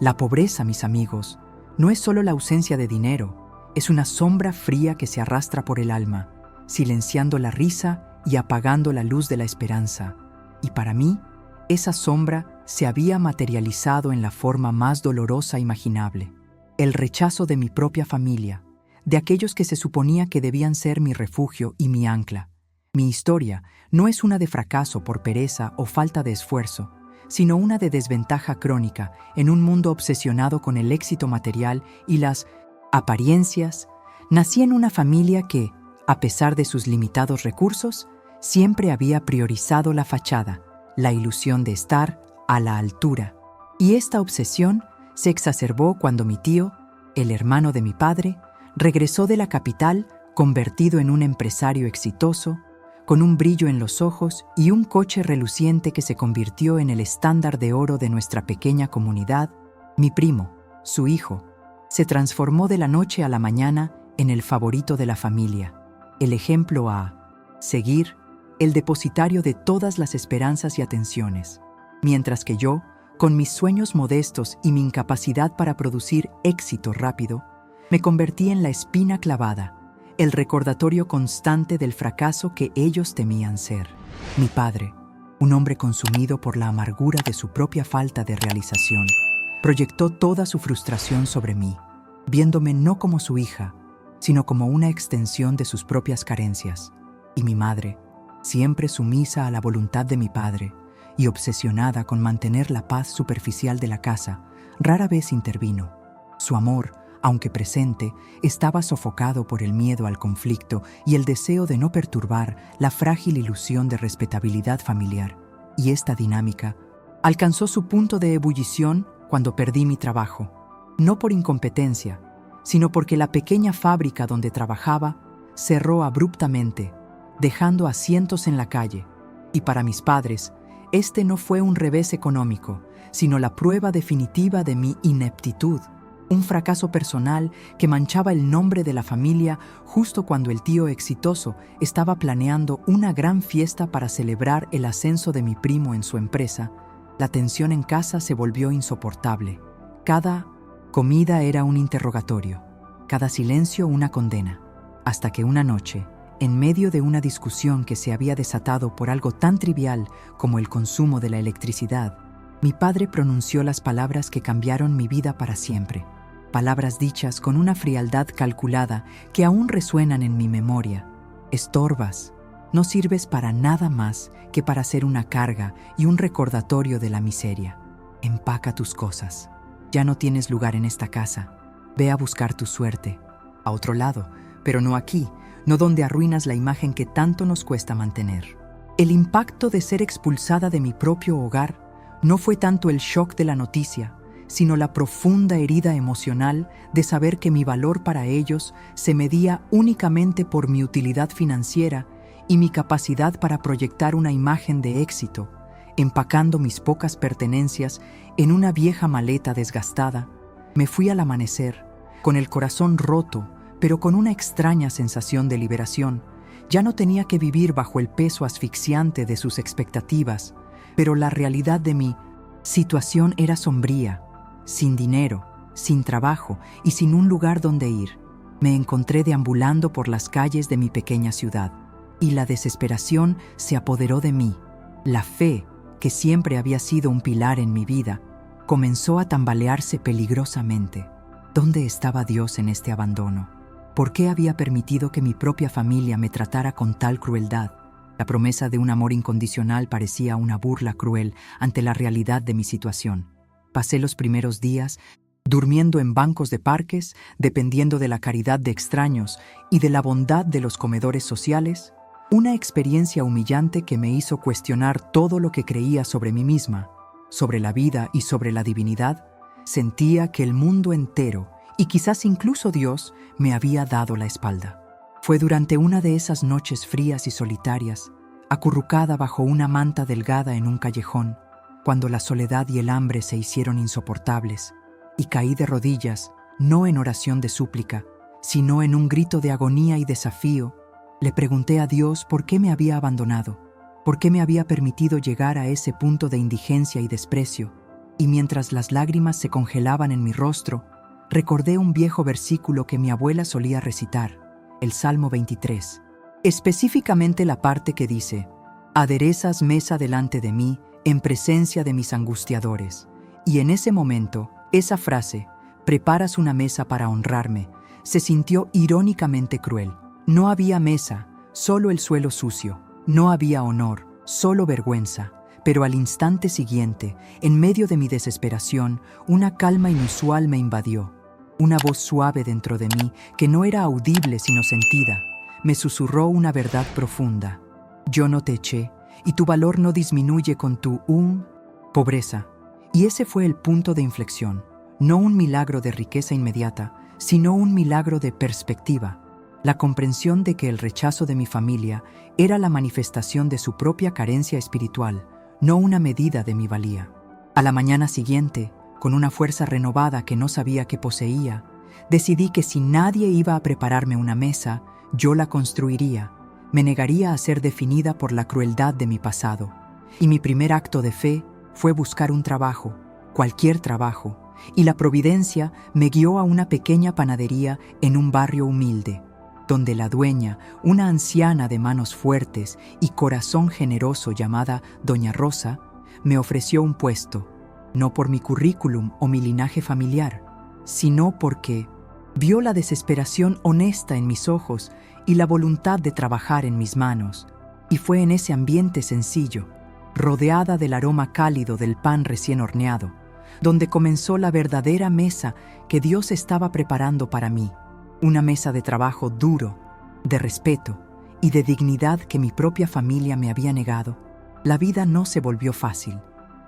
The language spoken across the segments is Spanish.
La pobreza, mis amigos, no es solo la ausencia de dinero, es una sombra fría que se arrastra por el alma, silenciando la risa y apagando la luz de la esperanza. Y para mí, esa sombra se había materializado en la forma más dolorosa imaginable: el rechazo de mi propia familia, de aquellos que se suponía que debían ser mi refugio y mi ancla. Mi historia no es una de fracaso por pereza o falta de esfuerzo, sino una de desventaja crónica en un mundo obsesionado con el éxito material y las apariencias. Nací en una familia que, a pesar de sus limitados recursos, siempre había priorizado la fachada, la ilusión de estar a la altura. Y esta obsesión se exacerbó cuando mi tío, el hermano de mi padre, regresó de la capital convertido en un empresario exitoso, con un brillo en los ojos y un coche reluciente que se convirtió en el estándar de oro de nuestra pequeña comunidad. Mi primo, su hijo, se transformó de la noche a la mañana en el favorito de la familia, el ejemplo a seguir, el depositario de todas las esperanzas y atenciones, mientras que yo, con mis sueños modestos y mi incapacidad para producir éxito rápido, me convertí en la espina clavada, el recordatorio constante del fracaso que ellos temían ser. Mi padre, un hombre consumido por la amargura de su propia falta de realización, proyectó toda su frustración sobre mí, viéndome no como su hija, sino como una extensión de sus propias carencias. Y mi madre, siempre sumisa a la voluntad de mi padre y obsesionada con mantener la paz superficial de la casa, rara vez intervino. Su amor, aunque presente, estaba sofocado por el miedo al conflicto y el deseo de no perturbar la frágil ilusión de respetabilidad familiar. Y esta dinámica alcanzó su punto de ebullición cuando perdí mi trabajo, no por incompetencia, sino porque la pequeña fábrica donde trabajaba cerró abruptamente, dejando a cientos en la calle. Y para mis padres, este no fue un revés económico, sino la prueba definitiva de mi ineptitud, un fracaso personal que manchaba el nombre de la familia justo cuando el tío exitoso estaba planeando una gran fiesta para celebrar el ascenso de mi primo en su empresa. La tensión en casa se volvió insoportable. Cada comida era un interrogatorio, cada silencio una condena, hasta que una noche, en medio de una discusión que se había desatado por algo tan trivial como el consumo de la electricidad, mi padre pronunció las palabras que cambiaron mi vida para siempre. Palabras dichas con una frialdad calculada que aún resuenan en mi memoria. Estorbas, no sirves para nada más que para ser una carga y un recordatorio de la miseria. Empaca tus cosas. Ya no tienes lugar en esta casa. Ve a buscar tu suerte. A otro lado, pero no aquí, no donde arruinas la imagen que tanto nos cuesta mantener. El impacto de ser expulsada de mi propio hogar no fue tanto el shock de la noticia, sino la profunda herida emocional de saber que mi valor para ellos se medía únicamente por mi utilidad financiera y mi capacidad para proyectar una imagen de éxito, empacando mis pocas pertenencias en una vieja maleta desgastada. Me fui al amanecer, con el corazón roto, pero con una extraña sensación de liberación. Ya no tenía que vivir bajo el peso asfixiante de sus expectativas, pero la realidad de mi situación era sombría. Sin dinero, sin trabajo y sin un lugar donde ir, me encontré deambulando por las calles de mi pequeña ciudad, y la desesperación se apoderó de mí. La fe, que siempre había sido un pilar en mi vida, comenzó a tambalearse peligrosamente. ¿Dónde estaba Dios en este abandono? ¿Por qué había permitido que mi propia familia me tratara con tal crueldad? La promesa de un amor incondicional parecía una burla cruel ante la realidad de mi situación. Pasé los primeros días durmiendo en bancos de parques, dependiendo de la caridad de extraños y de la bondad de los comedores sociales, una experiencia humillante que me hizo cuestionar todo lo que creía sobre mí misma, sobre la vida y sobre la divinidad. Sentía que el mundo entero, y quizás incluso Dios, me había dado la espalda. Fue durante una de esas noches frías y solitarias, acurrucada bajo una manta delgada en un callejón, cuando la soledad y el hambre se hicieron insoportables, y caí de rodillas, no en oración de súplica, sino en un grito de agonía y desafío. Le pregunté a Dios por qué me había abandonado, por qué me había permitido llegar a ese punto de indigencia y desprecio, y mientras las lágrimas se congelaban en mi rostro, recordé un viejo versículo que mi abuela solía recitar, el Salmo 23, específicamente la parte que dice: «Aderezas mesa delante de mí en presencia de mis angustiadores». Y en ese momento, esa frase, «preparas una mesa para honrarme», se sintió irónicamente cruel. No había mesa, solo el suelo sucio. No había honor, solo vergüenza. Pero al instante siguiente, en medio de mi desesperación, una calma inusual me invadió. Una voz suave dentro de mí, que no era audible sino sentida, me susurró una verdad profunda. Yo no te eché, y tu valor no disminuye con tu pobreza. Y ese fue el punto de inflexión. No un milagro de riqueza inmediata, sino un milagro de perspectiva. La comprensión de que el rechazo de mi familia era la manifestación de su propia carencia espiritual, no una medida de mi valía. A la mañana siguiente, con una fuerza renovada que no sabía que poseía, decidí que si nadie iba a prepararme una mesa, yo la construiría. Me negaría a ser definida por la crueldad de mi pasado. Y mi primer acto de fe fue buscar un trabajo, cualquier trabajo, y la providencia me guió a una pequeña panadería en un barrio humilde, donde la dueña, una anciana de manos fuertes y corazón generoso llamada Doña Rosa, me ofreció un puesto, no por mi currículum o mi linaje familiar, sino porque vio la desesperación honesta en mis ojos y la voluntad de trabajar en mis manos. Y fue en ese ambiente sencillo, rodeada del aroma cálido del pan recién horneado, donde comenzó la verdadera mesa que Dios estaba preparando para mí. Una mesa de trabajo duro, de respeto y de dignidad que mi propia familia me había negado. La vida no se volvió fácil,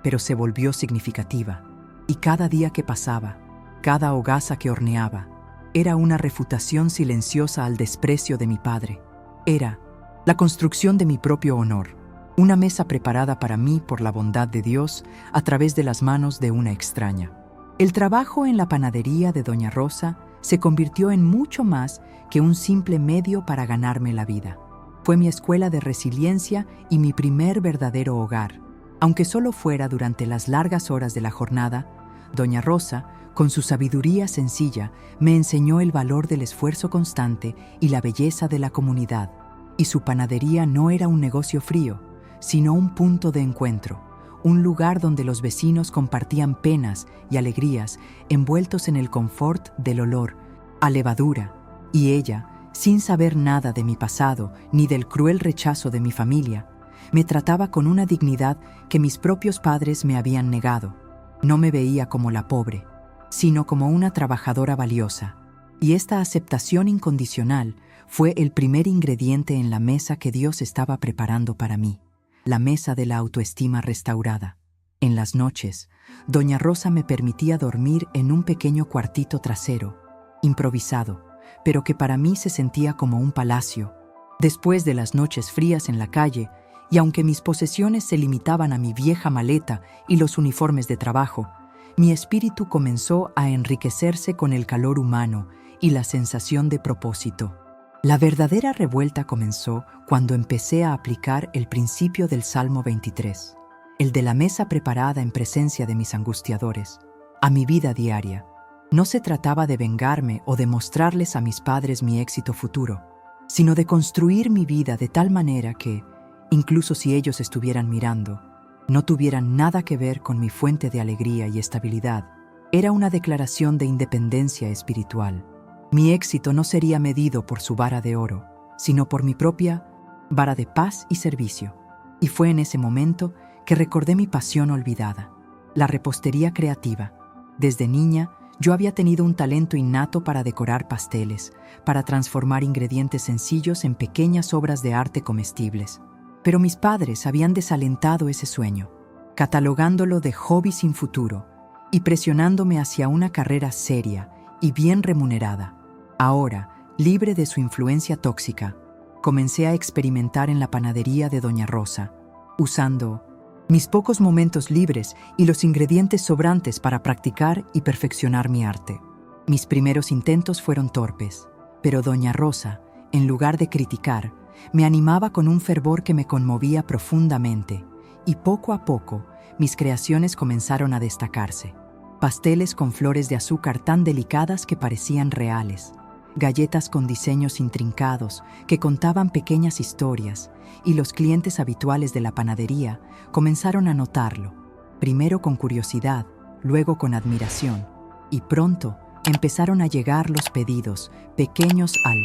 pero se volvió significativa. Y cada día que pasaba, cada hogaza que horneaba, era una refutación silenciosa al desprecio de mi padre. Era la construcción de mi propio honor, una mesa preparada para mí por la bondad de Dios a través de las manos de una extraña. El trabajo en la panadería de Doña Rosa se convirtió en mucho más que un simple medio para ganarme la vida. Fue mi escuela de resiliencia y mi primer verdadero hogar. Aunque solo fuera durante las largas horas de la jornada, Doña Rosa, con su sabiduría sencilla, me enseñó el valor del esfuerzo constante y la belleza de la comunidad. Y su panadería no era un negocio frío, sino un punto de encuentro, un lugar donde los vecinos compartían penas y alegrías envueltos en el confort del olor a levadura, y ella, sin saber nada de mi pasado ni del cruel rechazo de mi familia, me trataba con una dignidad que mis propios padres me habían negado. No me veía como la pobre, sino como una trabajadora valiosa, y esta aceptación incondicional fue el primer ingrediente en la mesa que Dios estaba preparando para mí. La mesa de la autoestima restaurada. En las noches, Doña Rosa me permitía dormir en un pequeño cuartito trasero, improvisado, pero que para mí se sentía como un palacio. Después de las noches frías en la calle, y aunque mis posesiones se limitaban a mi vieja maleta y los uniformes de trabajo, mi espíritu comenzó a enriquecerse con el calor humano y la sensación de propósito. La verdadera revuelta comenzó cuando empecé a aplicar el principio del Salmo 23, el de la mesa preparada en presencia de mis angustiadores, a mi vida diaria. No se trataba de vengarme o de mostrarles a mis padres mi éxito futuro, sino de construir mi vida de tal manera que, incluso si ellos estuvieran mirando, no tuvieran nada que ver con mi fuente de alegría y estabilidad. Era una declaración de independencia espiritual. Mi éxito no sería medido por su vara de oro, sino por mi propia vara de paz y servicio. Y fue en ese momento que recordé mi pasión olvidada, la repostería creativa. Desde niña, yo había tenido un talento innato para decorar pasteles, para transformar ingredientes sencillos en pequeñas obras de arte comestibles. Pero mis padres habían desalentado ese sueño, catalogándolo de hobby sin futuro y presionándome hacia una carrera seria y bien remunerada. Ahora, libre de su influencia tóxica, comencé a experimentar en la panadería de Doña Rosa, usando mis pocos momentos libres y los ingredientes sobrantes para practicar y perfeccionar mi arte. Mis primeros intentos fueron torpes, pero Doña Rosa, en lugar de criticar, me animaba con un fervor que me conmovía profundamente, y poco a poco mis creaciones comenzaron a destacarse. Pasteles con flores de azúcar tan delicadas que parecían reales, galletas con diseños intrincados que contaban pequeñas historias, y los clientes habituales de la panadería comenzaron a notarlo, primero con curiosidad, luego con admiración, y pronto empezaron a llegar los pedidos, pequeños al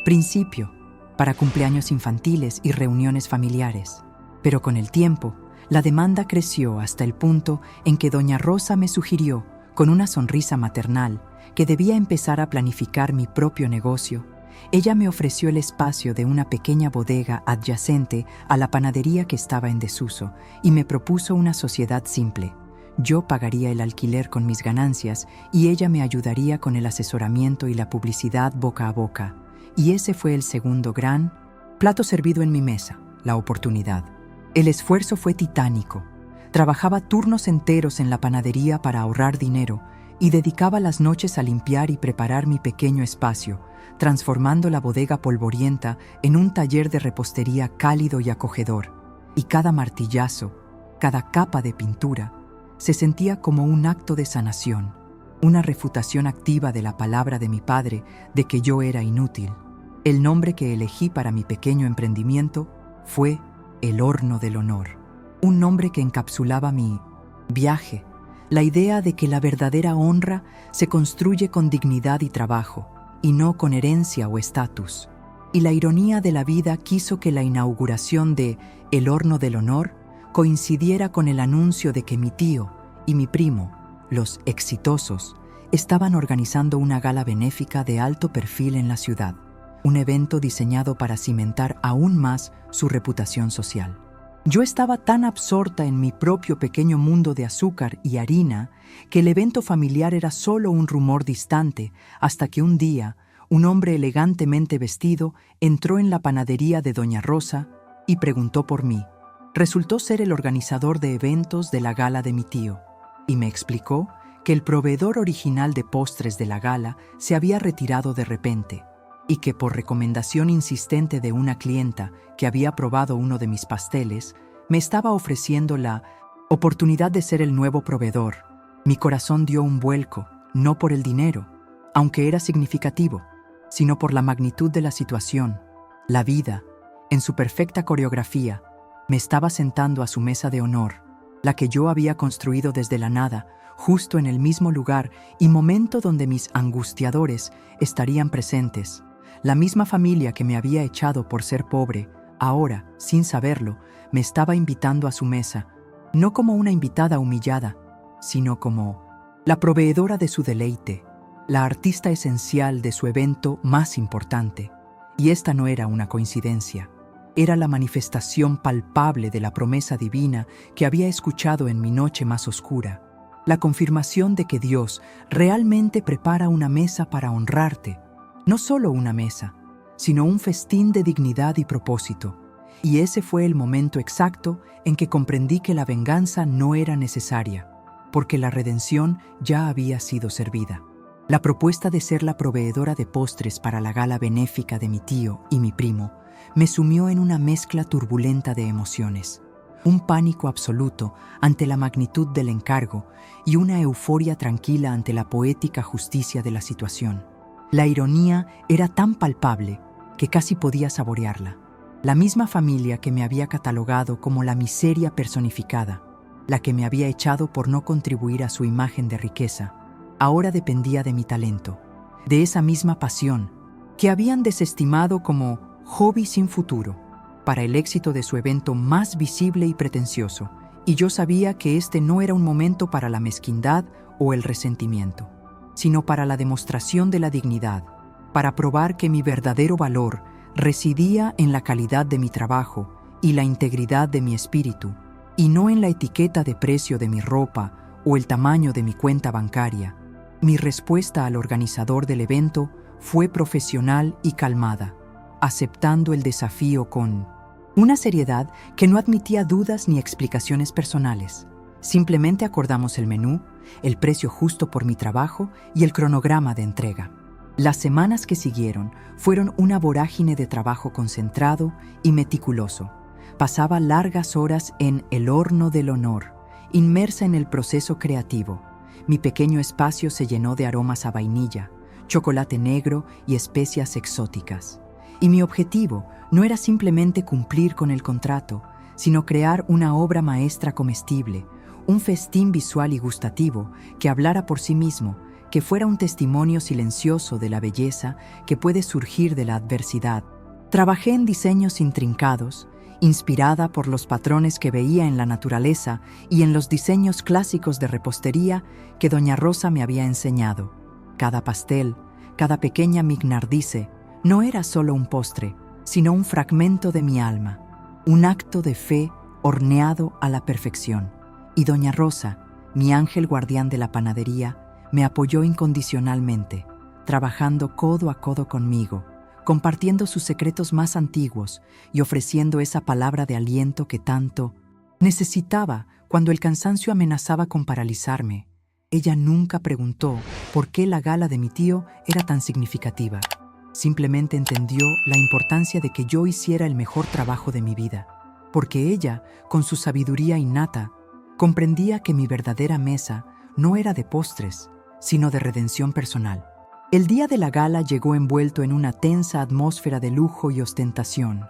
principio, para cumpleaños infantiles y reuniones familiares. Pero con el tiempo, la demanda creció hasta el punto en que doña Rosa me sugirió, con una sonrisa maternal, que debía empezar a planificar mi propio negocio. Ella me ofreció el espacio de una pequeña bodega adyacente a la panadería que estaba en desuso y me propuso una sociedad simple. Yo pagaría el alquiler con mis ganancias y ella me ayudaría con el asesoramiento y la publicidad boca a boca. Y ese fue el segundo gran plato servido en mi mesa, la oportunidad. El esfuerzo fue titánico. Trabajaba turnos enteros en la panadería para ahorrar dinero y dedicaba las noches a limpiar y preparar mi pequeño espacio, transformando la bodega polvorienta en un taller de repostería cálido y acogedor. Y cada martillazo, cada capa de pintura, se sentía como un acto de sanación, una refutación activa de la palabra de mi padre de que yo era inútil. El nombre que elegí para mi pequeño emprendimiento fue El Horno del Honor, un nombre que encapsulaba mi viaje, la idea de que la verdadera honra se construye con dignidad y trabajo, y no con herencia o estatus. Y la ironía de la vida quiso que la inauguración de El Horno del Honor coincidiera con el anuncio de que mi tío y mi primo, los exitosos, estaban organizando una gala benéfica de alto perfil en la ciudad, un evento diseñado para cimentar aún más su reputación social. Yo estaba tan absorta en mi propio pequeño mundo de azúcar y harina que el evento familiar era solo un rumor distante, hasta que un día un hombre elegantemente vestido entró en la panadería de doña Rosa y preguntó por mí. Resultó ser el organizador de eventos de la gala de mi tío, y me explicó que el proveedor original de postres de la gala se había retirado de repente, y que por recomendación insistente de una clienta que había probado uno de mis pasteles, me estaba ofreciendo la oportunidad de ser el nuevo proveedor. Mi corazón dio un vuelco, no por el dinero, aunque era significativo, sino por la magnitud de la situación. La vida, en su perfecta coreografía, me estaba sentando a su mesa de honor, la que yo había construido desde la nada, justo en el mismo lugar y momento donde mis angustiadores estarían presentes. La misma familia que me había echado por ser pobre, ahora, sin saberlo, me estaba invitando a su mesa, no como una invitada humillada, sino como la proveedora de su deleite, la artista esencial de su evento más importante. Y esta no era una coincidencia. Era la manifestación palpable de la promesa divina que había escuchado en mi noche más oscura, la confirmación de que Dios realmente prepara una mesa para honrarte, no solo una mesa, sino un festín de dignidad y propósito. Y ese fue el momento exacto en que comprendí que la venganza no era necesaria, porque la redención ya había sido servida. La propuesta de ser la proveedora de postres para la gala benéfica de mi tío y mi primo me sumió en una mezcla turbulenta de emociones, un pánico absoluto ante la magnitud del encargo y una euforia tranquila ante la poética justicia de la situación. La ironía era tan palpable que casi podía saborearla. La misma familia que me había catalogado como la miseria personificada, la que me había echado por no contribuir a su imagen de riqueza, ahora dependía de mi talento, de esa misma pasión que habían desestimado como hobby sin futuro, para el éxito de su evento más visible y pretencioso, y yo sabía que este no era un momento para la mezquindad o el resentimiento, sino para la demostración de la dignidad, para probar que mi verdadero valor residía en la calidad de mi trabajo y la integridad de mi espíritu, y no en la etiqueta de precio de mi ropa o el tamaño de mi cuenta bancaria. Mi respuesta al organizador del evento fue profesional y calmada, aceptando el desafío con una seriedad que no admitía dudas ni explicaciones personales. Simplemente acordamos el menú, el precio justo por mi trabajo y el cronograma de entrega. Las semanas que siguieron fueron una vorágine de trabajo concentrado y meticuloso. Pasaba largas horas en El Horno del Honor, inmersa en el proceso creativo. Mi pequeño espacio se llenó de aromas a vainilla, chocolate negro y especias exóticas. Y mi objetivo no era simplemente cumplir con el contrato, sino crear una obra maestra comestible, un festín visual y gustativo que hablara por sí mismo, que fuera un testimonio silencioso de la belleza que puede surgir de la adversidad. Trabajé en diseños intrincados, inspirada por los patrones que veía en la naturaleza y en los diseños clásicos de repostería que doña Rosa me había enseñado. Cada pastel, cada pequeña mignardice, no era solo un postre, sino un fragmento de mi alma, un acto de fe horneado a la perfección. Y doña Rosa, mi ángel guardián de la panadería, me apoyó incondicionalmente, trabajando codo a codo conmigo, compartiendo sus secretos más antiguos y ofreciendo esa palabra de aliento que tanto necesitaba cuando el cansancio amenazaba con paralizarme. Ella nunca preguntó por qué la gala de mi tío era tan significativa. Simplemente entendió la importancia de que yo hiciera el mejor trabajo de mi vida, porque ella, con su sabiduría innata, comprendía que mi verdadera mesa no era de postres, sino de redención personal. El día de la gala llegó envuelto en una tensa atmósfera de lujo y ostentación.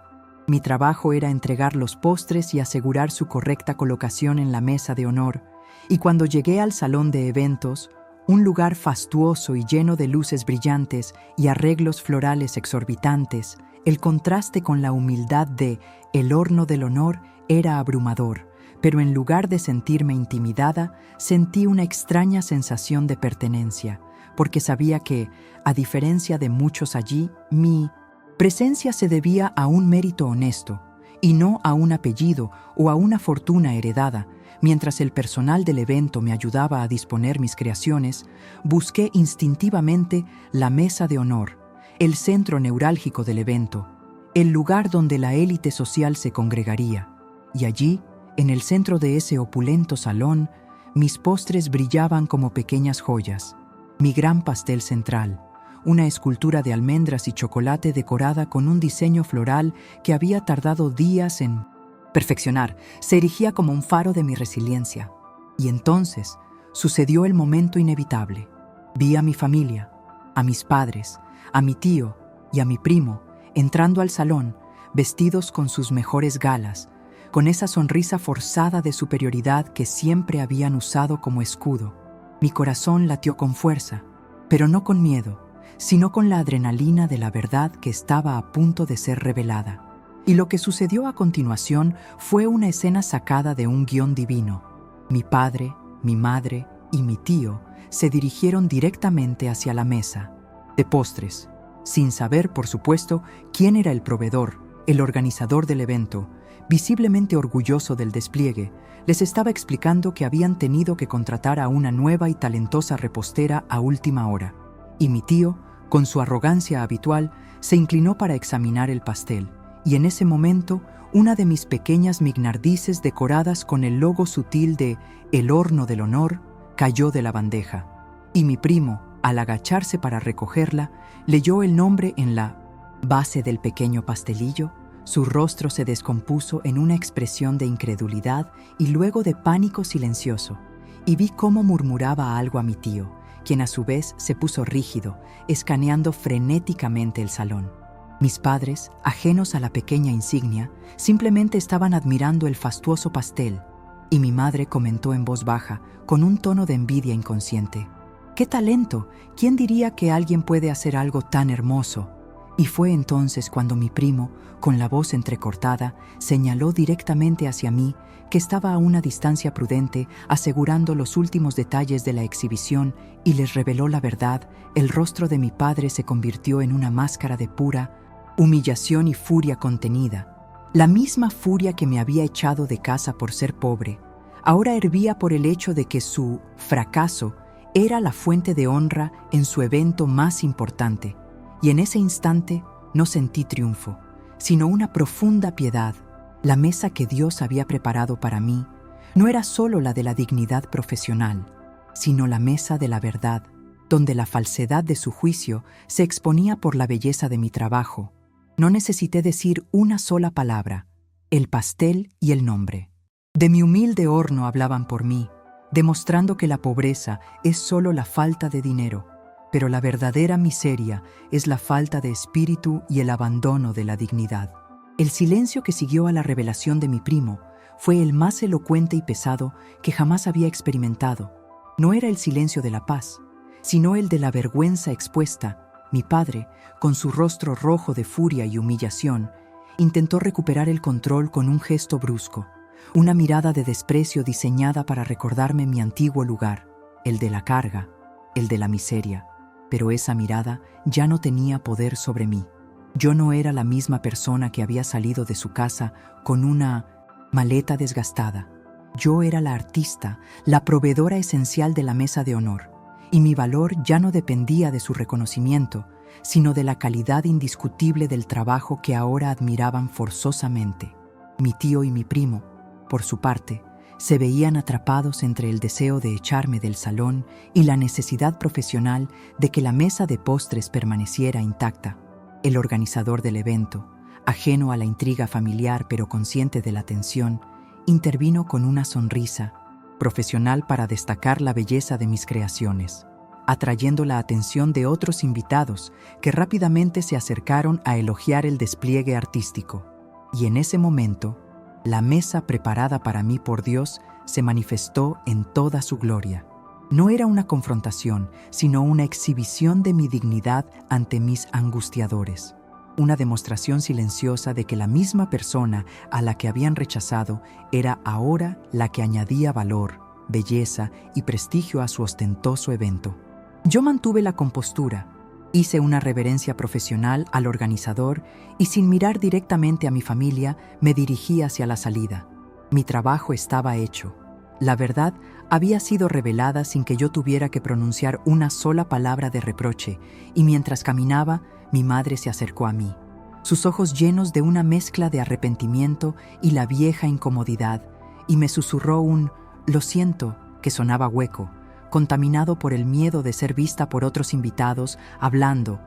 Mi trabajo era entregar los postres y asegurar su correcta colocación en la mesa de honor, y cuando llegué al salón de eventos, un lugar fastuoso y lleno de luces brillantes y arreglos florales exorbitantes, el contraste con la humildad de El Horno del Honor era abrumador, pero en lugar de sentirme intimidada, sentí una extraña sensación de pertenencia, porque sabía que, a diferencia de muchos allí, mi presencia se debía a un mérito honesto, y no a un apellido o a una fortuna heredada. Mientras el personal del evento me ayudaba a disponer mis creaciones, busqué instintivamente la mesa de honor, el centro neurálgico del evento, el lugar donde la élite social se congregaría. Y allí, en el centro de ese opulento salón, mis postres brillaban como pequeñas joyas. Mi gran pastel central, una escultura de almendras y chocolate decorada con un diseño floral que había tardado días en perfeccionar, se erigía como un faro de mi resiliencia. Y entonces sucedió el momento inevitable. Vi a mi familia, a mis padres, a mi tío y a mi primo entrando al salón, vestidos con sus mejores galas, con esa sonrisa forzada de superioridad que siempre habían usado como escudo. Mi corazón latió con fuerza, pero no con miedo, sino con la adrenalina de la verdad que estaba a punto de ser revelada. Y lo que sucedió a continuación fue una escena sacada de un guión divino. Mi padre, mi madre y mi tío se dirigieron directamente hacia la mesa de postres, sin saber, por supuesto, quién era el proveedor, el organizador del evento. Visiblemente orgulloso del despliegue, les estaba explicando que habían tenido que contratar a una nueva y talentosa repostera a última hora. Y mi tío, con su arrogancia habitual, se inclinó para examinar el pastel. Y en ese momento, una de mis pequeñas mignardices decoradas con el logo sutil de El Horno del Honor cayó de la bandeja. Y mi primo, al agacharse para recogerla, leyó el nombre en la base del pequeño pastelillo. Su rostro se descompuso en una expresión de incredulidad y luego de pánico silencioso, y vi cómo murmuraba algo a mi tío, quien a su vez se puso rígido, escaneando frenéticamente el salón. Mis padres, ajenos a la pequeña insignia, simplemente estaban admirando el fastuoso pastel, y mi madre comentó en voz baja, con un tono de envidia inconsciente: ¡qué talento! ¿Quién diría que alguien puede hacer algo tan hermoso? Y fue entonces cuando mi primo, con la voz entrecortada, señaló directamente hacia mí, que estaba a una distancia prudente, asegurando los últimos detalles de la exhibición, y les reveló la verdad. El rostro de mi padre se convirtió en una máscara de pura humillación y furia contenida. La misma furia que me había echado de casa por ser pobre, ahora hervía por el hecho de que su fracaso era la fuente de honra en su evento más importante. Y en ese instante no sentí triunfo, sino una profunda piedad. La mesa que Dios había preparado para mí no era solo la de la dignidad profesional, sino la mesa de la verdad, donde la falsedad de su juicio se exponía por la belleza de mi trabajo. No necesité decir una sola palabra: el pastel y el nombre. De mi humilde horno hablaban por mí, demostrando que la pobreza es solo la falta de dinero, pero la verdadera miseria es la falta de espíritu y el abandono de la dignidad. El silencio que siguió a la revelación de mi primo fue el más elocuente y pesado que jamás había experimentado. No era el silencio de la paz, sino el de la vergüenza expuesta. Mi padre, con su rostro rojo de furia y humillación, intentó recuperar el control con un gesto brusco, una mirada de desprecio diseñada para recordarme mi antiguo lugar, el de la carga, el de la miseria. Pero esa mirada ya no tenía poder sobre mí. Yo no era la misma persona que había salido de su casa con una maleta desgastada. Yo era la artista, la proveedora esencial de la mesa de honor, y mi valor ya no dependía de su reconocimiento, sino de la calidad indiscutible del trabajo que ahora admiraban forzosamente. Mi tío y mi primo, por su parte, se veían atrapados entre el deseo de echarme del salón y la necesidad profesional de que la mesa de postres permaneciera intacta. El organizador del evento, ajeno a la intriga familiar pero consciente de la tensión, intervino con una sonrisa, profesional para destacar la belleza de mis creaciones, atrayendo la atención de otros invitados que rápidamente se acercaron a elogiar el despliegue artístico. Y en ese momento, la mesa preparada para mí por Dios se manifestó en toda su gloria. No era una confrontación, sino una exhibición de mi dignidad ante mis angustiadores. Una demostración silenciosa de que la misma persona a la que habían rechazado era ahora la que añadía valor, belleza y prestigio a su ostentoso evento. Yo mantuve la compostura, hice una reverencia profesional al organizador y sin mirar directamente a mi familia me dirigí hacia la salida. Mi trabajo estaba hecho. La verdad había sido revelada sin que yo tuviera que pronunciar una sola palabra de reproche, y mientras caminaba, mi madre se acercó a mí, sus ojos llenos de una mezcla de arrepentimiento y la vieja incomodidad, y me susurró un «lo siento» que sonaba hueco, contaminado por el miedo de ser vista por otros invitados hablando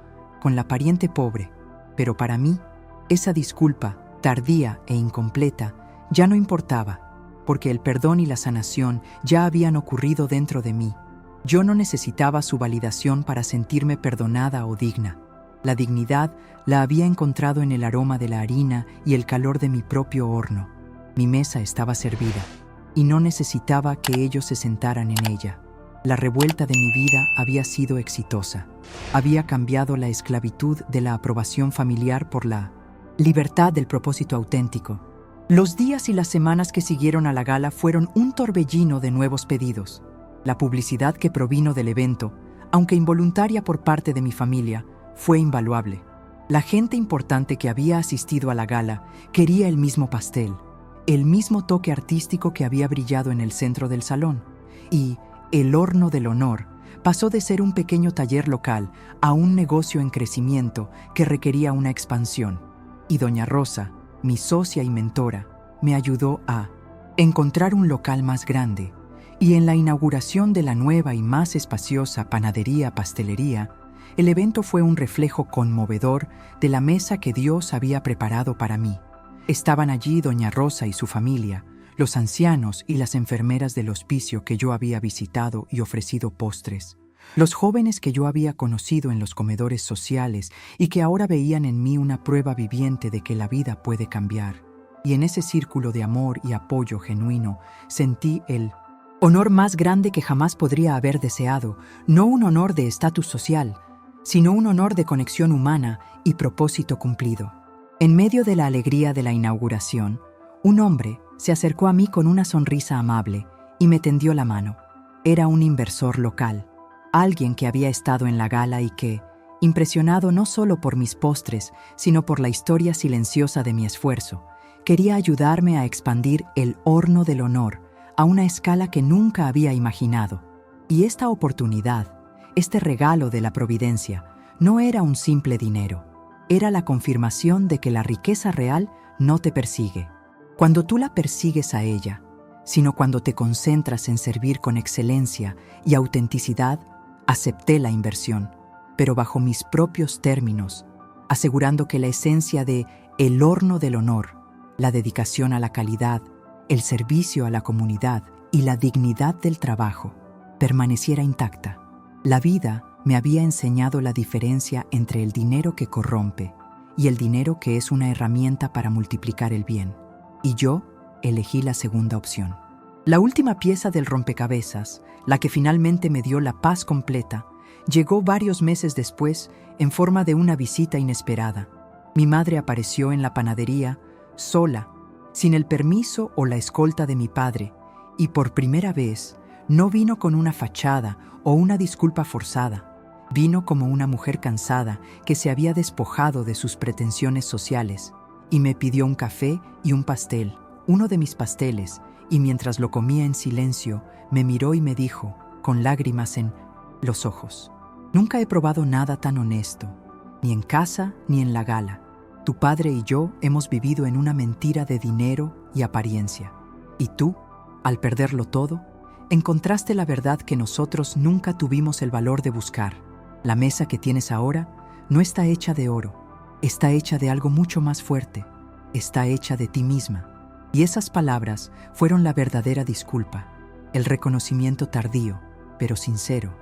con la pariente pobre. Pero para mí, esa disculpa, tardía e incompleta, ya no importaba, porque el perdón y la sanación ya habían ocurrido dentro de mí. Yo no necesitaba su validación para sentirme perdonada o digna. La dignidad la había encontrado en el aroma de la harina y el calor de mi propio horno. Mi mesa estaba servida, y no necesitaba que ellos se sentaran en ella. La revuelta de mi vida había sido exitosa. Había cambiado la esclavitud de la aprobación familiar por la libertad del propósito auténtico. Los días y las semanas que siguieron a la gala fueron un torbellino de nuevos pedidos. La publicidad que provino del evento, aunque involuntaria por parte de mi familia, fue invaluable. La gente importante que había asistido a la gala quería el mismo pastel, el mismo toque artístico que había brillado en el centro del salón, y el Horno del Honor pasó de ser un pequeño taller local a un negocio en crecimiento que requería una expansión. Y doña Rosa, mi socia y mentora, me ayudó a encontrar un local más grande, y en la inauguración de la nueva y más espaciosa panadería-pastelería, el evento fue un reflejo conmovedor de la mesa que Dios había preparado para mí. Estaban allí doña Rosa y su familia, los ancianos y las enfermeras del hospicio que yo había visitado y ofrecido postres, los jóvenes que yo había conocido en los comedores sociales y que ahora veían en mí una prueba viviente de que la vida puede cambiar. Y en ese círculo de amor y apoyo genuino sentí el honor más grande que jamás podría haber deseado, no un honor de estatus social, sino un honor de conexión humana y propósito cumplido. En medio de la alegría de la inauguración, un hombre se acercó a mí con una sonrisa amable y me tendió la mano. Era un inversor local, alguien que había estado en la gala y que, impresionado no solo por mis postres, sino por la historia silenciosa de mi esfuerzo, quería ayudarme a expandir el Horno del Honor a una escala que nunca había imaginado. Y esta oportunidad, este regalo de la providencia, no era un simple dinero. Era la confirmación de que la riqueza real no te persigue cuando tú la persigues a ella, sino cuando te concentras en servir con excelencia y autenticidad. Acepté la inversión, pero bajo mis propios términos, asegurando que la esencia de El Horno del Honor, la dedicación a la calidad el servicio a la comunidad y la dignidad del trabajo permaneciera intacta. La vida me había enseñado la diferencia entre el dinero que corrompe y el dinero que es una herramienta para multiplicar el bien. Y yo elegí la segunda opción. La última pieza del rompecabezas, la que finalmente me dio la paz completa, llegó varios meses después en forma de una visita inesperada. Mi madre apareció en la panadería, sola, sin el permiso o la escolta de mi padre, y por primera vez no vino con una fachada o una disculpa forzada. Vino como una mujer cansada que se había despojado de sus pretensiones sociales, y me pidió un café y un pastel, uno de mis pasteles, y mientras lo comía en silencio, me miró y me dijo, con lágrimas en los ojos: «Nunca he probado nada tan honesto, ni en casa ni en la gala. Tu padre y yo hemos vivido en una mentira de dinero y apariencia. Y tú, al perderlo todo, encontraste la verdad que nosotros nunca tuvimos el valor de buscar. La mesa que tienes ahora no está hecha de oro, está hecha de algo mucho más fuerte, está hecha de ti misma». Y esas palabras fueron la verdadera disculpa, el reconocimiento tardío, pero sincero,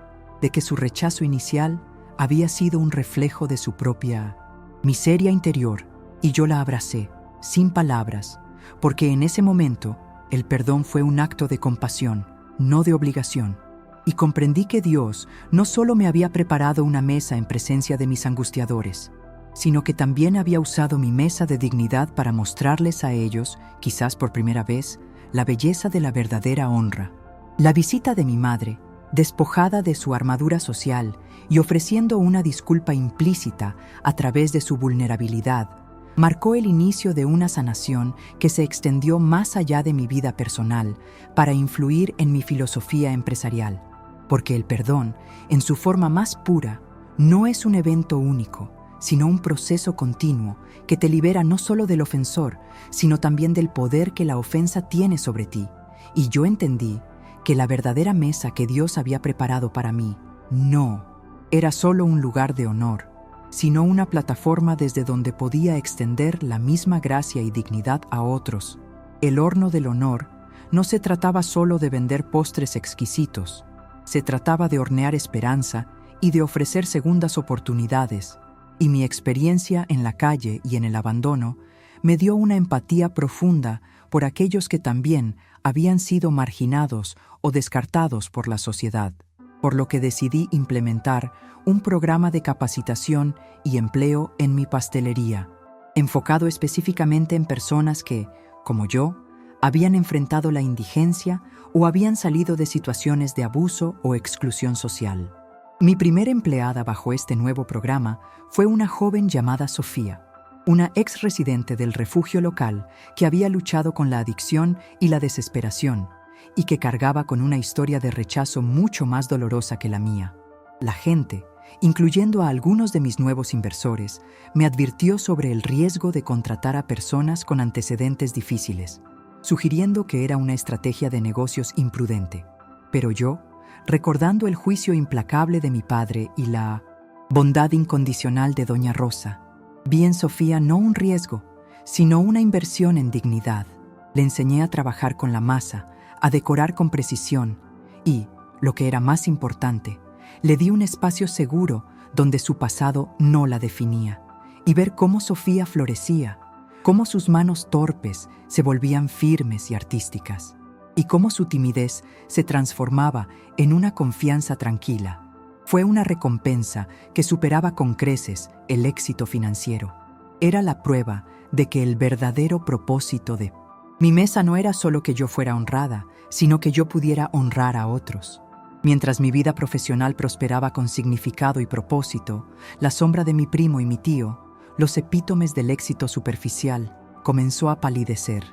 de que su rechazo inicial había sido un reflejo de su propia miseria interior, y yo la abracé, sin palabras, porque en ese momento el perdón fue un acto de compasión, no de obligación, y comprendí que Dios no solo me había preparado una mesa en presencia de mis angustiadores, sino que también había usado mi mesa de dignidad para mostrarles a ellos, quizás por primera vez, la belleza de la verdadera honra. La visita de mi madre, despojada de su armadura social y ofreciendo una disculpa implícita a través de su vulnerabilidad, marcó el inicio de una sanación que se extendió más allá de mi vida personal para influir en mi filosofía empresarial, porque el perdón, en su forma más pura, no es un evento único, sino un proceso continuo que te libera no solo del ofensor, sino también del poder que la ofensa tiene sobre ti. Y yo entendí que la verdadera mesa que Dios había preparado para mí no era solo un lugar de honor, sino una plataforma desde donde podía extender la misma gracia y dignidad a otros. El horno del honor no se trataba solo de vender postres exquisitos, se trataba de hornear esperanza y de ofrecer segundas oportunidades. Y mi experiencia en la calle y en el abandono me dio una empatía profunda por aquellos que también habían sido marginados o descartados por la sociedad, por lo que decidí implementar un programa de capacitación y empleo en mi pastelería, enfocado específicamente en personas que, como yo, habían enfrentado la indigencia o habían salido de situaciones de abuso o exclusión social. Mi primera empleada bajo este nuevo programa fue una joven llamada Sofía, una ex residente del refugio local que había luchado con la adicción y la desesperación y que cargaba con una historia de rechazo mucho más dolorosa que la mía. La gente, incluyendo a algunos de mis nuevos inversores, me advirtió sobre el riesgo de contratar a personas con antecedentes difíciles, sugiriendo que era una estrategia de negocios imprudente. Pero yo, recordando el juicio implacable de mi padre y la bondad incondicional de Doña Rosa, vi en Sofía no un riesgo, sino una inversión en dignidad. Le enseñé a trabajar con la masa, a decorar con precisión y, lo que era más importante, le di un espacio seguro donde su pasado no la definía, y ver cómo Sofía florecía, cómo sus manos torpes se volvían firmes y artísticas, y cómo su timidez se transformaba en una confianza tranquila. Fue una recompensa que superaba con creces el éxito financiero. Era la prueba de que el verdadero propósito de mi mesa no era solo que yo fuera honrada, sino que yo pudiera honrar a otros. Mientras mi vida profesional prosperaba con significado y propósito, la sombra de mi primo y mi tío, los epítomes del éxito superficial, comenzó a palidecer,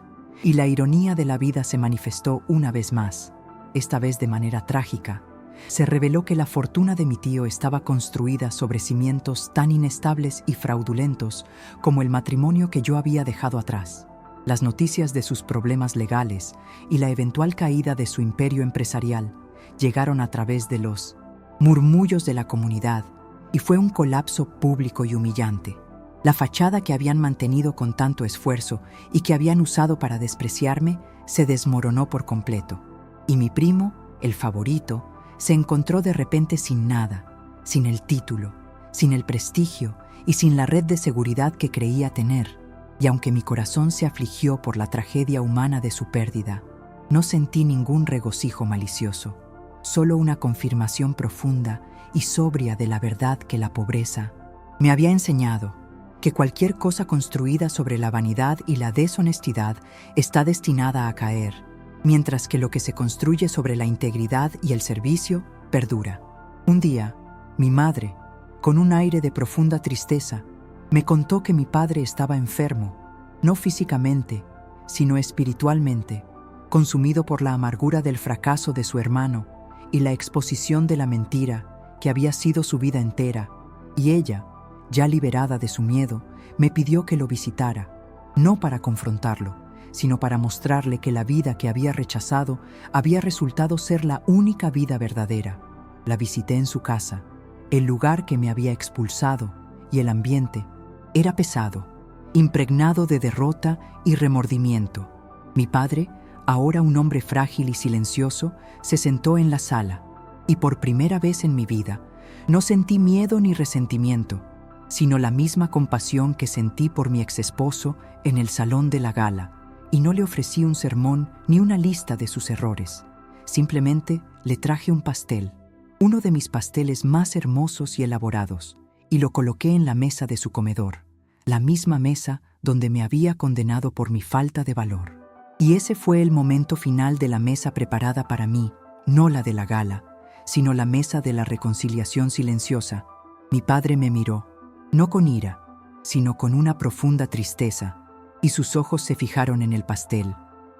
y la ironía de la vida se manifestó una vez más, esta vez de manera trágica. Se reveló que la fortuna de mi tío estaba construida sobre cimientos tan inestables y fraudulentos como el matrimonio que yo había dejado atrás. Las noticias de sus problemas legales y la eventual caída de su imperio empresarial llegaron a través de los murmullos de la comunidad y fue un colapso público y humillante. La fachada que habían mantenido con tanto esfuerzo y que habían usado para despreciarme se desmoronó por completo. Y mi primo, el favorito, se encontró de repente sin nada, sin el título, sin el prestigio y sin la red de seguridad que creía tener. Y aunque mi corazón se afligió por la tragedia humana de su pérdida, no sentí ningún regocijo malicioso, solo una confirmación profunda y sobria de la verdad que la pobreza me había enseñado, que cualquier cosa construida sobre la vanidad y la deshonestidad está destinada a caer, mientras que lo que se construye sobre la integridad y el servicio perdura. Un día, mi madre, con un aire de profunda tristeza, me contó que mi padre estaba enfermo, no físicamente, sino espiritualmente, consumido por la amargura del fracaso de su hermano y la exposición de la mentira que había sido su vida entera, y ella, ya liberada de su miedo, me pidió que lo visitara, no para confrontarlo, sino para mostrarle que la vida que había rechazado había resultado ser la única vida verdadera. La visité en su casa, el lugar que me había expulsado, y el ambiente era pesado, impregnado de derrota y remordimiento. Mi padre, ahora un hombre frágil y silencioso, se sentó en la sala, y por primera vez en mi vida no sentí miedo ni resentimiento, sino la misma compasión que sentí por mi exesposo en el salón de la gala, y no le ofrecí un sermón ni una lista de sus errores. Simplemente le traje un pastel, uno de mis pasteles más hermosos y elaborados, y lo coloqué en la mesa de su comedor, la misma mesa donde me había condenado por mi falta de valor. Y ese fue el momento final de la mesa preparada para mí, no la de la gala, sino la mesa de la reconciliación silenciosa. Mi padre me miró, no con ira, sino con una profunda tristeza, y sus ojos se fijaron en el pastel,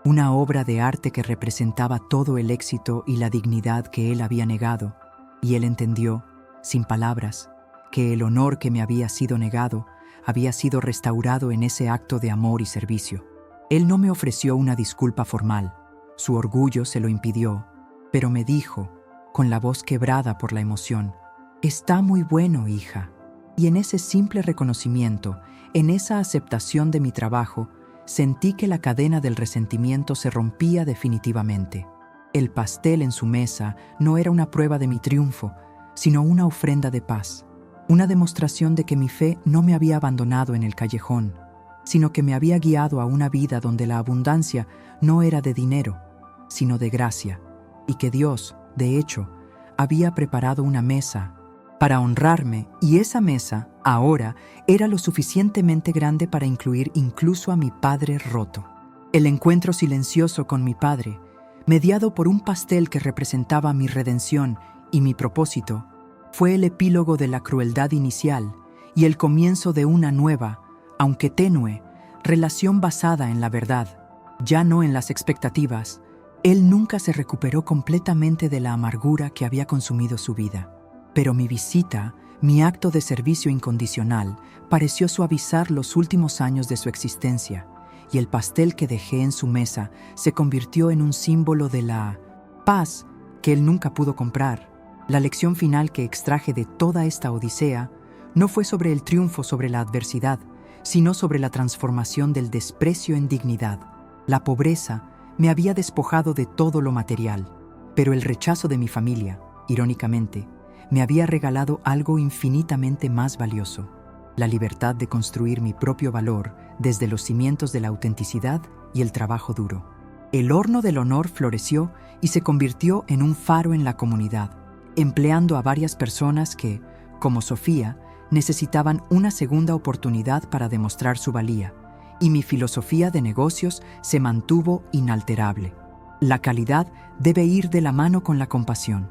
una obra de arte que representaba todo el éxito y la dignidad que él había negado, y él entendió, sin palabras, que el honor que me había sido negado había sido restaurado en ese acto de amor y servicio. Él no me ofreció una disculpa formal, su orgullo se lo impidió, pero me dijo, con la voz quebrada por la emoción, «Está muy bueno, hija». Y en ese simple reconocimiento, en esa aceptación de mi trabajo, sentí que la cadena del resentimiento se rompía definitivamente. El pastel en su mesa no era una prueba de mi triunfo, sino una ofrenda de paz, una demostración de que mi fe no me había abandonado en el callejón, sino que me había guiado a una vida donde la abundancia no era de dinero, sino de gracia, y que Dios, de hecho, había preparado una mesa para honrarme, y esa mesa, ahora, era lo suficientemente grande para incluir incluso a mi padre roto. El encuentro silencioso con mi padre, mediado por un pastel que representaba mi redención y mi propósito, fue el epílogo de la crueldad inicial y el comienzo de una nueva, aunque tenue, relación basada en la verdad, ya no en las expectativas. Él nunca se recuperó completamente de la amargura que había consumido su vida. Pero mi visita, mi acto de servicio incondicional, pareció suavizar los últimos años de su existencia, y el pastel que dejé en su mesa se convirtió en un símbolo de la paz que él nunca pudo comprar. La lección final que extraje de toda esta odisea no fue sobre el triunfo sobre la adversidad, sino sobre la transformación del desprecio en dignidad. La pobreza me había despojado de todo lo material, pero el rechazo de mi familia, irónicamente, me había regalado algo infinitamente más valioso: la libertad de construir mi propio valor desde los cimientos de la autenticidad y el trabajo duro. El horno del honor floreció y se convirtió en un faro en la comunidad, empleando a varias personas que, como Sofía, necesitaban una segunda oportunidad para demostrar su valía, y mi filosofía de negocios se mantuvo inalterable. La calidad debe ir de la mano con la compasión,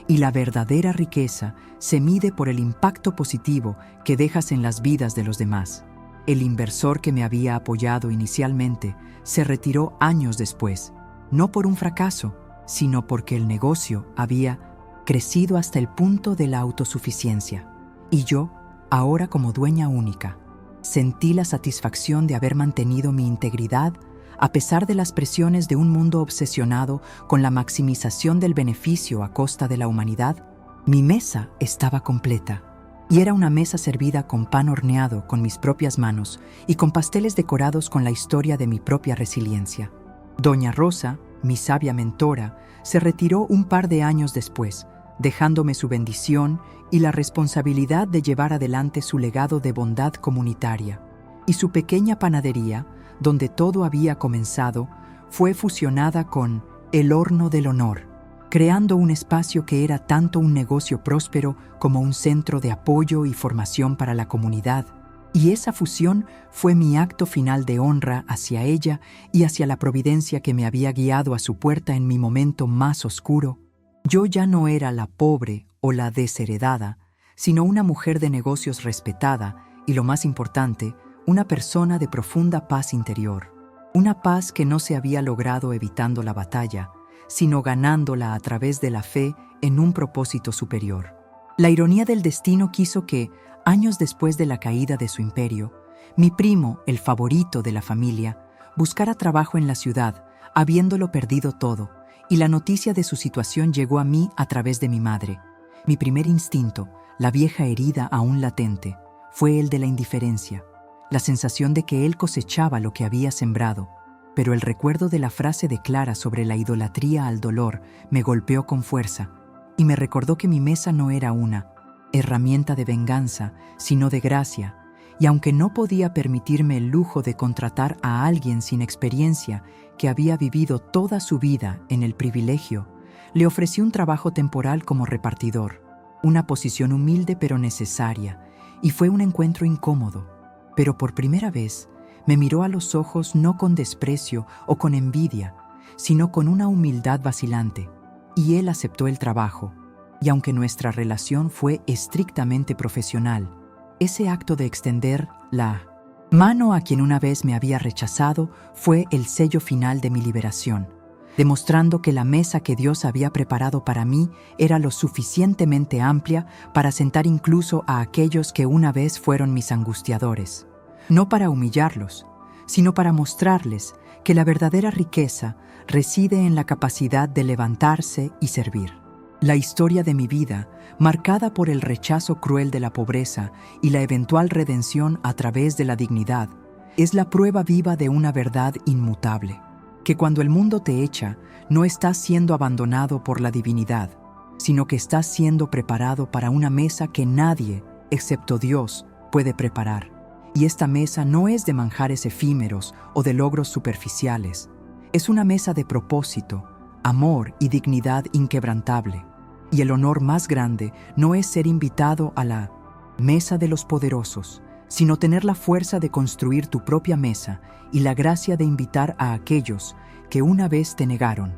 y la verdadera riqueza se mide por el impacto positivo que dejas en las vidas de los demás. El inversor que me había apoyado inicialmente se retiró años después, no por un fracaso, sino porque el negocio había crecido hasta el punto de la autosuficiencia. Y yo, ahora como dueña única, sentí la satisfacción de haber mantenido mi integridad a pesar de las presiones de un mundo obsesionado con la maximización del beneficio a costa de la humanidad. Mi mesa estaba completa, Y era una mesa servida con pan horneado con mis propias manos y con pasteles decorados con la historia de mi propia resiliencia. Doña Rosa, mi sabia mentora, se retiró un par de años después, dejándome su bendición y la responsabilidad de llevar adelante su legado de bondad comunitaria. Y su pequeña panadería, donde todo había comenzado, fue fusionada con el Horno del Honor, creando un espacio que era tanto un negocio próspero como un centro de apoyo y formación para la comunidad. Y esa fusión fue mi acto final de honra hacia ella y hacia la providencia que me había guiado a su puerta en mi momento más oscuro. Yo ya no era la pobre o la desheredada, sino una mujer de negocios respetada y, lo más importante, una persona de profunda paz interior. Una paz que no se había logrado evitando la batalla, sino ganándola a través de la fe en un propósito superior. La ironía del destino quiso que, años después de la caída de su imperio, mi primo, el favorito de la familia, buscara trabajo en la ciudad, habiéndolo perdido todo, y la noticia de su situación llegó a mí a través de mi madre. Mi primer instinto, la vieja herida aún latente, fue el de la indiferencia, la sensación de que él cosechaba lo que había sembrado, pero el recuerdo de la frase de Clara sobre la idolatría al dolor me golpeó con fuerza y me recordó que mi mesa no era una herramienta de venganza, sino de gracia, y aunque no podía permitirme el lujo de contratar a alguien sin experiencia que había vivido toda su vida en el privilegio, le ofrecí un trabajo temporal como repartidor, una posición humilde pero necesaria, y fue un encuentro incómodo, pero por primera vez me miró a los ojos no con desprecio o con envidia, sino con una humildad vacilante, y él aceptó el trabajo. Y aunque nuestra relación fue estrictamente profesional, ese acto de extender la mano a quien una vez me había rechazado fue el sello final de mi liberación, demostrando que la mesa que Dios había preparado para mí era lo suficientemente amplia para sentar incluso a aquellos que una vez fueron mis angustiadores. No para humillarlos, sino para mostrarles que la verdadera riqueza reside en la capacidad de levantarse y servir. La historia de mi vida, marcada por el rechazo cruel de la pobreza y la eventual redención a través de la dignidad, es la prueba viva de una verdad inmutable, que cuando el mundo te echa, no estás siendo abandonado por la divinidad, sino que estás siendo preparado para una mesa que nadie, excepto Dios, puede preparar. Y esta mesa no es de manjares efímeros o de logros superficiales. Es una mesa de propósito, amor y dignidad inquebrantable. Y el honor más grande no es ser invitado a la mesa de los poderosos, sino tener la fuerza de construir tu propia mesa y la gracia de invitar a aquellos que una vez te negaron,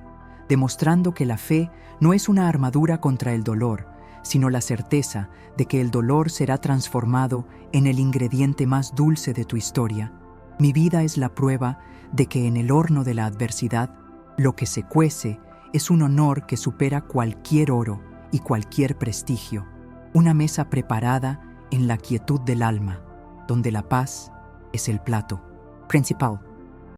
demostrando que la fe no es una armadura contra el dolor, sino la certeza de que el dolor será transformado en el ingrediente más dulce de tu historia. Mi vida es la prueba de que en el horno de la adversidad, lo que se cuece es un honor que supera cualquier oro y cualquier prestigio, una mesa preparada en la quietud del alma, donde la paz es el plato principal.